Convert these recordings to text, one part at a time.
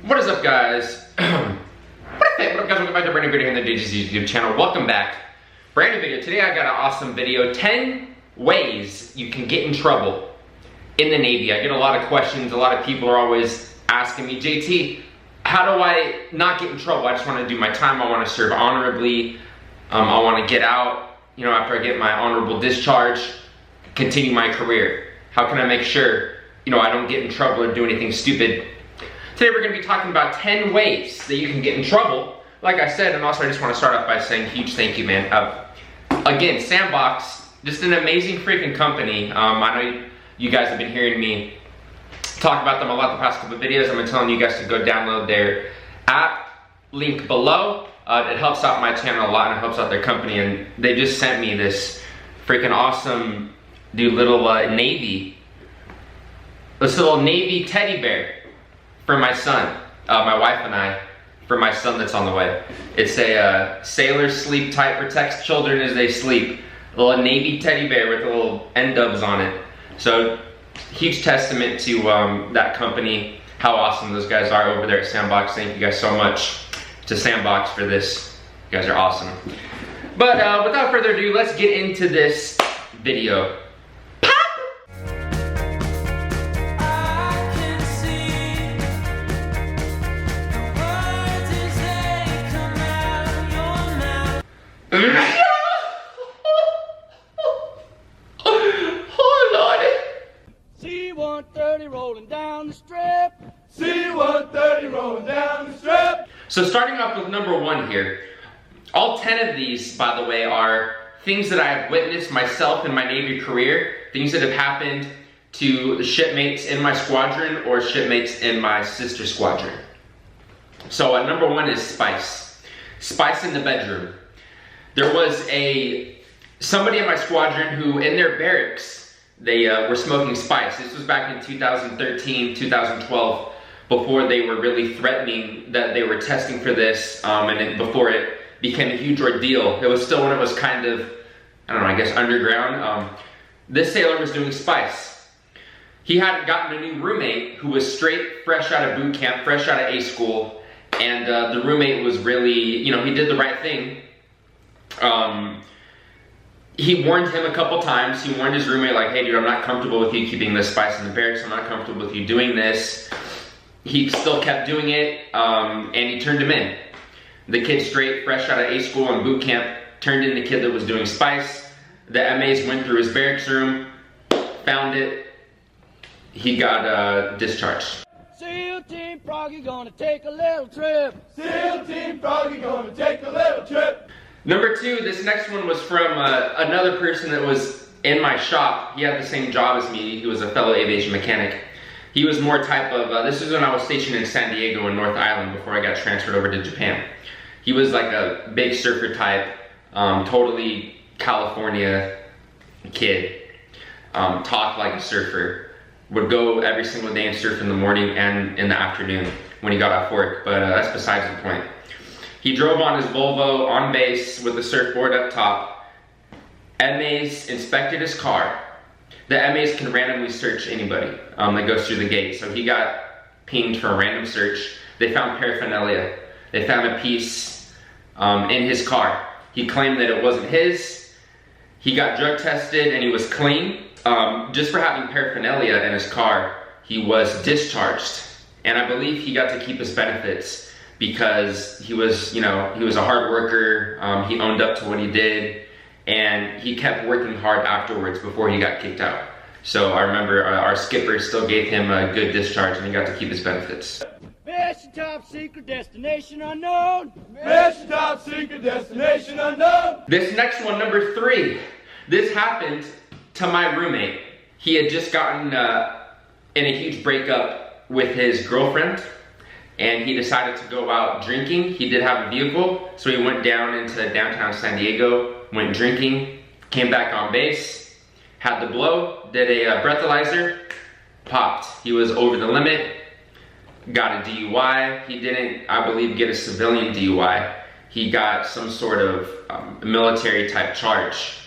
What is up, guys? What up, guys? Welcome back to a brand new video here on the JTsuits YouTube channel. Welcome back. Brand new video. Today I got an awesome video. 10 ways you can get in trouble in the Navy. I get a lot of questions. A lot of people are always asking me, JT, how do I not get in trouble? I just want to do my time. I want to serve honorably. I want to get out, after I get my honorable discharge, continue my career. How can I make sure, I don't get in trouble or do anything stupid? Today we're going to be talking about 10 ways that you can get in trouble. Like I said, and also I just want to start off by saying huge thank you, man. Again, Sandbox, just an amazing freaking company. I know you guys have been hearing me talk about them a lot the past couple of videos. I'm telling you guys to go download their app, link below. It helps out my channel a lot and it helps out their company. And they just sent me this freaking awesome, little Navy teddy bear for my son, my wife and I, for my son that's on the way. It's a sailors sleep tight, protects children as they sleep. A little Navy teddy bear with little end-dubs on it. So, huge testament to that company, how awesome those guys are over there at Sandbox. Thank you guys so much to Sandbox for this. You guys are awesome. But without further ado, let's get into this video. Oh Lord! C-130 rolling down the strip. C-130 rolling down the strip. So starting off with number 1 here. All 10 of these, by the way, are things that I have witnessed myself in my Navy career. Things that have happened to the shipmates in my squadron or shipmates in my sister squadron. So number 1 is spice. Spice in the bedroom. There was somebody in my squadron who, in their barracks, they were smoking spice. This was back in 2013, 2012, before they were really threatening that they were testing for this, before it became a huge ordeal. It was still when it was kind of, I guess underground. This sailor was doing spice. He had gotten a new roommate who was fresh out of boot camp, fresh out of A school, and the roommate was really, he did the right thing. He warned him a couple times. He warned his roommate, like, hey dude, I'm not comfortable with you keeping this spice in the barracks. I'm not comfortable with you doing this. He still kept doing it, and he turned him in. The kid fresh out of A school and boot camp, turned in the kid that was doing spice. The MAs went through his barracks room, found it. He got discharged. SEAL Team Froggy gonna take a little trip. SEAL Team Froggy gonna take a little trip. Number 2, this next one was from another person that was in my shop. He had the same job as me. He was a fellow aviation mechanic. He was more type of, this was when I was stationed in San Diego in North Island before I got transferred over to Japan. He was like a big surfer type, totally California kid, talked like a surfer. Would go every single day and surf in the morning and in the afternoon when he got off work, but that's besides the point. He drove on his Volvo on base with the surfboard up top. MAs inspected his car. The MAs can randomly search anybody that goes through the gate. So he got pinged for a random search. They found paraphernalia. They found a piece in his car. He claimed that it wasn't his. He got drug tested and he was clean. Just for having paraphernalia in his car, he was discharged. And I believe he got to keep his benefits because he was, he was a hard worker. He owned up to what he did. And he kept working hard afterwards before he got kicked out. So I remember our skipper still gave him a good discharge and he got to keep his benefits. Mission top secret, destination unknown. Mission top secret, destination unknown. This next one, number 3. This happened to my roommate. He had just gotten in a huge breakup with his girlfriend. And he decided to go out drinking. He did have a vehicle, so he went down into downtown San Diego, went drinking, came back on base, had the blow, did a breathalyzer, popped. He was over the limit, got a DUI. He didn't, I believe, get a civilian DUI. He got some sort of military type charge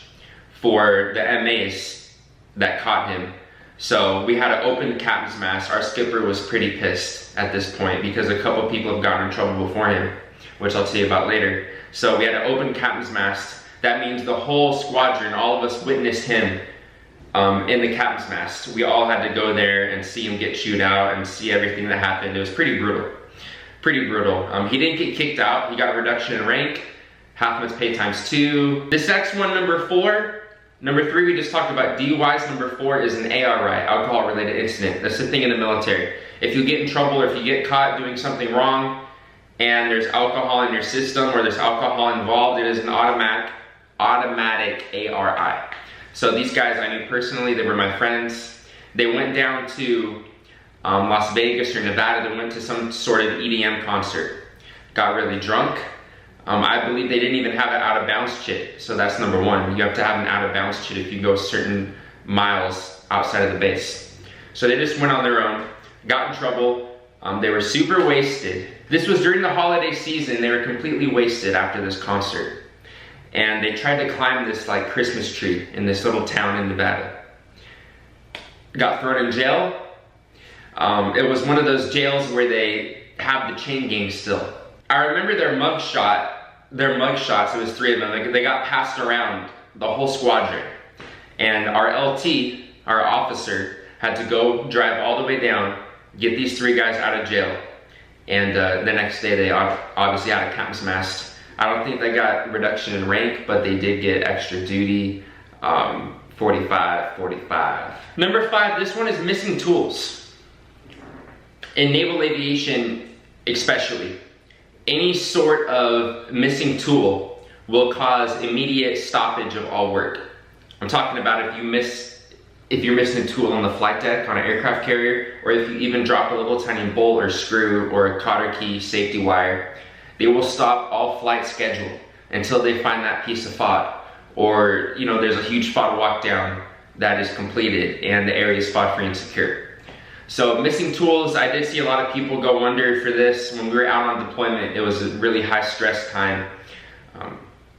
for the MAs that caught him. So we had to open the captain's mast. Our skipper was pretty pissed at this point because a couple people have gotten in trouble before him, which I'll tell you about later. So we had to open captain's mast. That means the whole squadron, all of us witnessed him in the captain's mast. We all had to go there and see him get chewed out and see everything that happened. It was pretty brutal. Pretty brutal. He didn't get kicked out. He got a reduction in rank, half month's pay times 2. This next one, number 4. Number 3, we just talked about DUIs. Number 4 is an ARI, alcohol-related incident. That's the thing in the military. If you get in trouble or if you get caught doing something wrong and there's alcohol in your system or there's alcohol involved, it is an automatic ARI. So these guys I knew personally, they were my friends. They went down to Las Vegas or Nevada. They went to some sort of EDM concert. Got really drunk. I believe they didn't even have an out of bounds chit. So that's number 1. You have to have an out of bounds chit if you go certain miles outside of the base. So they just went on their own, got in trouble. They were super wasted. This was during the holiday season. They were completely wasted after this concert. And they tried to climb this like Christmas tree in this little town in Nevada. Got thrown in jail. It was one of those jails where they have the chain gang still. I remember their mugshots, it was 3 of them, like, they got passed around the whole squadron. And our LT, our officer, had to go drive all the way down, get these 3 guys out of jail. And the next day they obviously had a captain's mast. I don't think they got reduction in rank, but they did get extra duty, 45. Number 5, this one is missing tools. In naval aviation especially, any sort of missing tool will cause immediate stoppage of all work. I'm talking about if you're missing a tool on the flight deck on an aircraft carrier, or if you even drop a little tiny bolt or screw or a cotter key safety wire, they will stop all flight schedule until they find that piece of FOD, or there's a huge FOD walk down that is completed and the area is FOD free and secure. So missing tools, I did see a lot of people go under for this. When we were out on deployment, it was a really high stress time.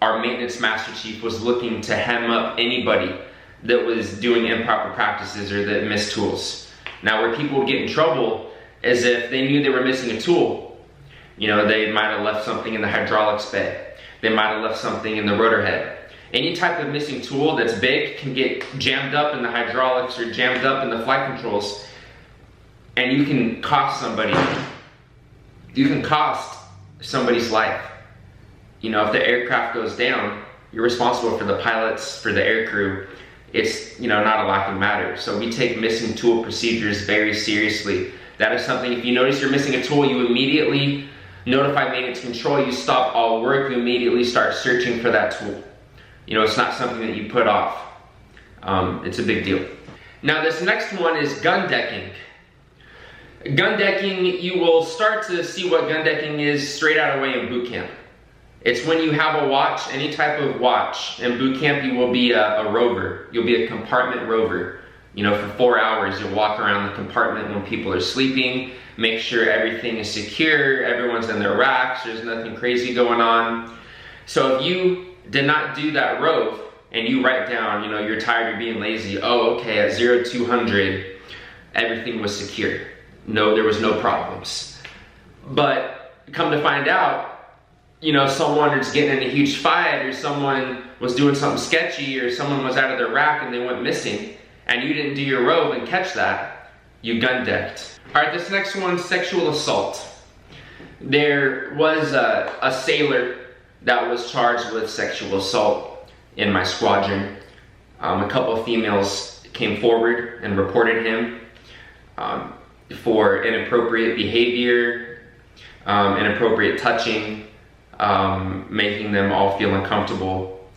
Our maintenance master chief was looking to hem up anybody that was doing improper practices or that missed tools. Now where people would get in trouble is if they knew they were missing a tool. They might have left something in the hydraulics bay. They might have left something in the rotor head. Any type of missing tool that's big can get jammed up in the hydraulics or jammed up in the flight controls, and you can cost somebody. You can cost somebody's life. If the aircraft goes down, you're responsible for the pilots, for the aircrew. It's not a laughing matter. So we take missing tool procedures very seriously. That is something, if you notice you're missing a tool, you immediately notify maintenance control, you stop all work, you immediately start searching for that tool. It's not something that you put off. It's a big deal. Now this next one is gun decking. Gun decking, you will start to see what gun decking is straight out away in boot camp. It's when you have a watch, any type of watch. In boot camp, you will be a rover. You'll be a compartment rover. For 4 hours, you'll walk around the compartment when people are sleeping, make sure everything is secure, everyone's in their racks, there's nothing crazy going on. So if you did not do that rove, and you write down, you're tired, you're being lazy, oh, okay, at 0200, everything was secure. No, there was no problems. But come to find out, someone is getting in a huge fight, or someone was doing something sketchy, or someone was out of their rack and they went missing, and you didn't do your rove and catch that, you gun decked. All right, this next one, sexual assault. There was a sailor that was charged with sexual assault in my squadron. A couple of females came forward and reported him for inappropriate behavior, inappropriate touching, making them all feel uncomfortable.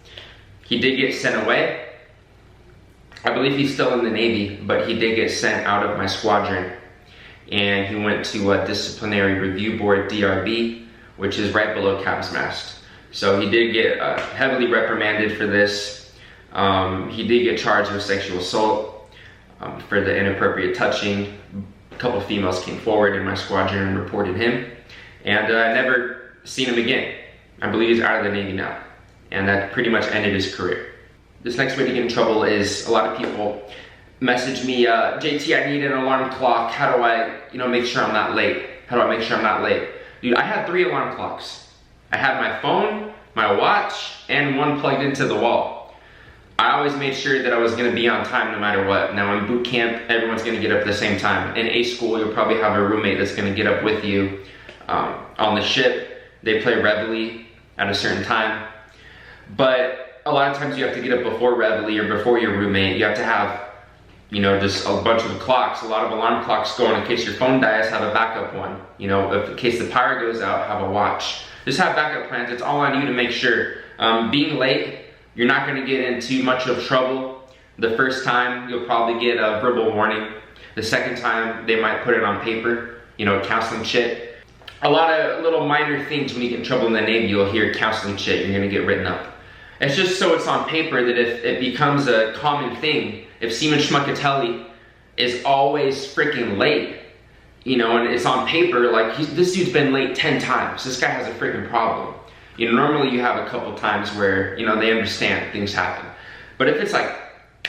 He did get sent away. I believe he's still in the Navy, but he did get sent out of my squadron, and he went to a disciplinary review board, DRB, which is right below captain's mast. So he did get heavily reprimanded for this. He did get charged with sexual assault for the inappropriate touching. A couple of females came forward in my squadron and reported him, and I never seen him again. I believe he's out of the Navy now, and that pretty much ended his career. This next way to get in trouble is a lot of people message me, JT, I need an alarm clock. How do I, make sure I'm not late? How do I make sure I'm not late? Dude, I had 3 alarm clocks. I had my phone, my watch, and one plugged into the wall. I always made sure that I was gonna be on time no matter what. Now in boot camp, everyone's gonna get up at the same time. In A school, you'll probably have a roommate that's gonna get up with you. On the ship, they play Reveille at a certain time. But a lot of times you have to get up before Reveille or before your roommate. You have to have, just a bunch of clocks. A lot of alarm clocks go in case your phone dies, have a backup one. If in case the power goes out, have a watch. Just have backup plans. It's all on you to make sure. Being late, you're not gonna get in too much of trouble. The first time, you'll probably get a verbal warning. The second time, they might put it on paper, counseling shit. A lot of little minor things when you get in trouble in the Navy, you'll hear counseling shit, you're gonna get written up. It's just so it's on paper that if it becomes a common thing, if Seaman Schmuckatelli is always freaking late, and it's on paper, like this dude's been late 10 times, this guy has a freaking problem. Normally you have a couple times where, they understand things happen. But if it's like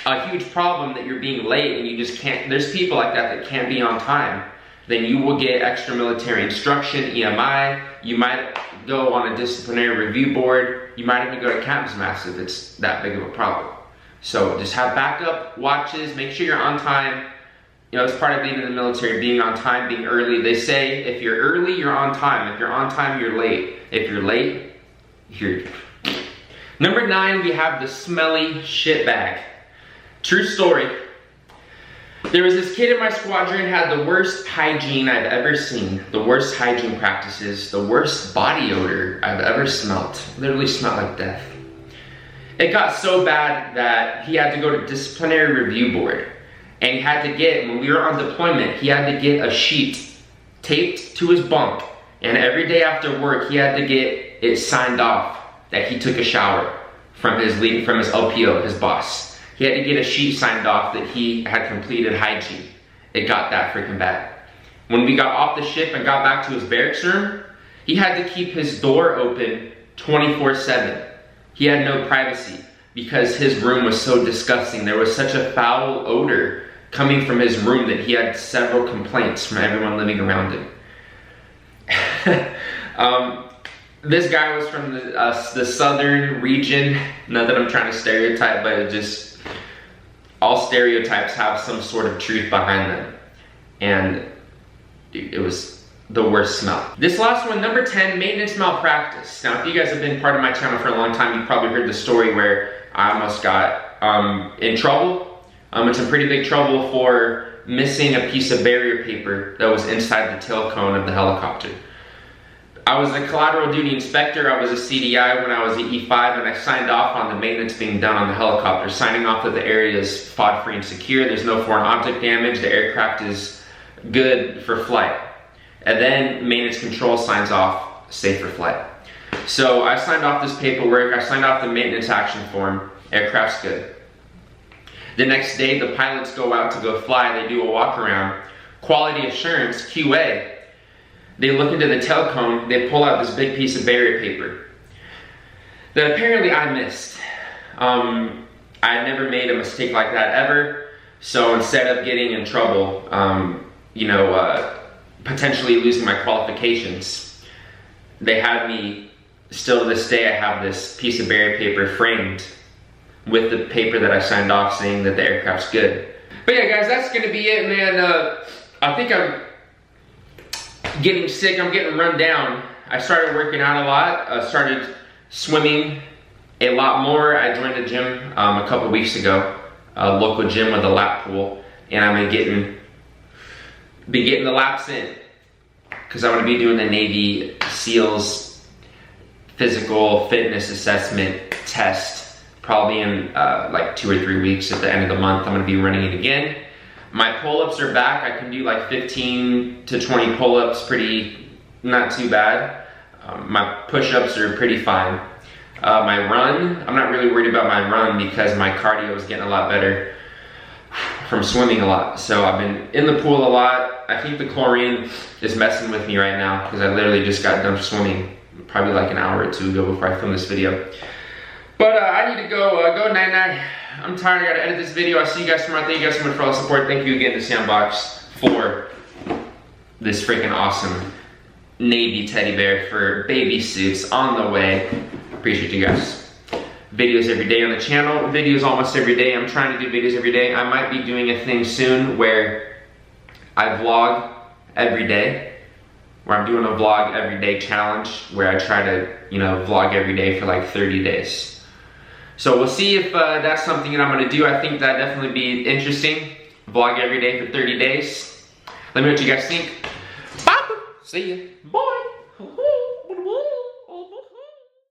a huge problem that you're being late and you just can't, there's people like that can't be on time, then you will get extra military instruction, EMI, you might go on a disciplinary review board, you might even go to Captain's Mast if it's that big of a problem. So just have backup watches, make sure you're on time. It's part of being in the military, being on time, being early. They say if you're early, you're on time. If you're on time, you're late. If you're late, you're... Number 9, we have the smelly shit bag. True story. There was this kid in my squadron had the worst hygiene I've ever seen, the worst hygiene practices, the worst body odor I've ever smelt. Literally smelled like death. It got so bad that he had to go to disciplinary review board. And he had to get, when we were on deployment, he had to get a sheet taped to his bunk. And every day after work, he had to get it signed off that he took a shower from his LPO, his boss. He had to get a sheet signed off that he had completed hygiene. It got that freaking bad. When we got off the ship and got back to his barracks room, he had to keep his door open 24/7. He had no privacy because his room was so disgusting. There was such a foul odor coming from his room that he had several complaints from everyone living around him. This guy was from the southern region. Not that I'm trying to stereotype, but it just, all stereotypes have some sort of truth behind them. And it was the worst smell. This last one, number 10, maintenance malpractice. Now, if you guys have been part of my channel for a long time, you've probably heard the story where I almost got in trouble. It's in pretty big trouble for missing a piece of barrier paper that was inside the tail cone of the helicopter. I was a collateral duty inspector, I was a CDI when I was an E5, and I signed off on the maintenance being done on the helicopter, signing off that the area is FOD-free and secure, there's no foreign object damage, the aircraft is good for flight. And then maintenance control signs off, safe for flight. So I signed off this paperwork, I signed off the maintenance action form, aircraft's good. The next day, the pilots go out to go fly, they do a walk around. Quality assurance, QA, they look into the tail cone, they pull out this big piece of barrier paper that apparently I missed. I never made a mistake like that ever, so instead of getting in trouble, potentially losing my qualifications, they had me, still to this day, I have this piece of barrier paper framed with the paper that I signed off saying that the aircraft's good. But yeah, guys, that's gonna be it, man. I think I'm getting sick, I'm getting run down. I started working out a lot, started swimming a lot more. I joined a gym a couple weeks ago, a local gym with a lap pool, and I've been getting the laps in because I want to be doing the Navy SEALs physical fitness assessment test probably in like 2 or 3 weeks. At the end of the month, I'm going to be running it again. My pull-ups are back. I can do like 15 to 20 pull-ups, not too bad. My push-ups are pretty fine. My run, I'm not really worried about my run because my cardio is getting a lot better from swimming a lot. So I've been in the pool a lot. I think the chlorine is messing with me right now because I literally just got done swimming probably like an hour or two ago before I filmed this video. But I need to go night-night. I'm tired, I gotta edit this video. I'll see you guys tomorrow. Thank you guys so much for all the support. Thank you again to Sandbox for this freaking awesome Navy teddy bear for baby suits on the way. Appreciate you guys. Videos every day on the channel. Videos almost every day. I'm trying to do videos every day. I might be doing a thing soon where I vlog every day. Where I'm doing a vlog every day challenge where I try to, you know, vlog every day for like 30 days. So we'll see if that's something that I'm gonna do. I think that'd definitely be interesting. Vlog every day for 30 days. Let me know what you guys think. Bye. See ya. Bye.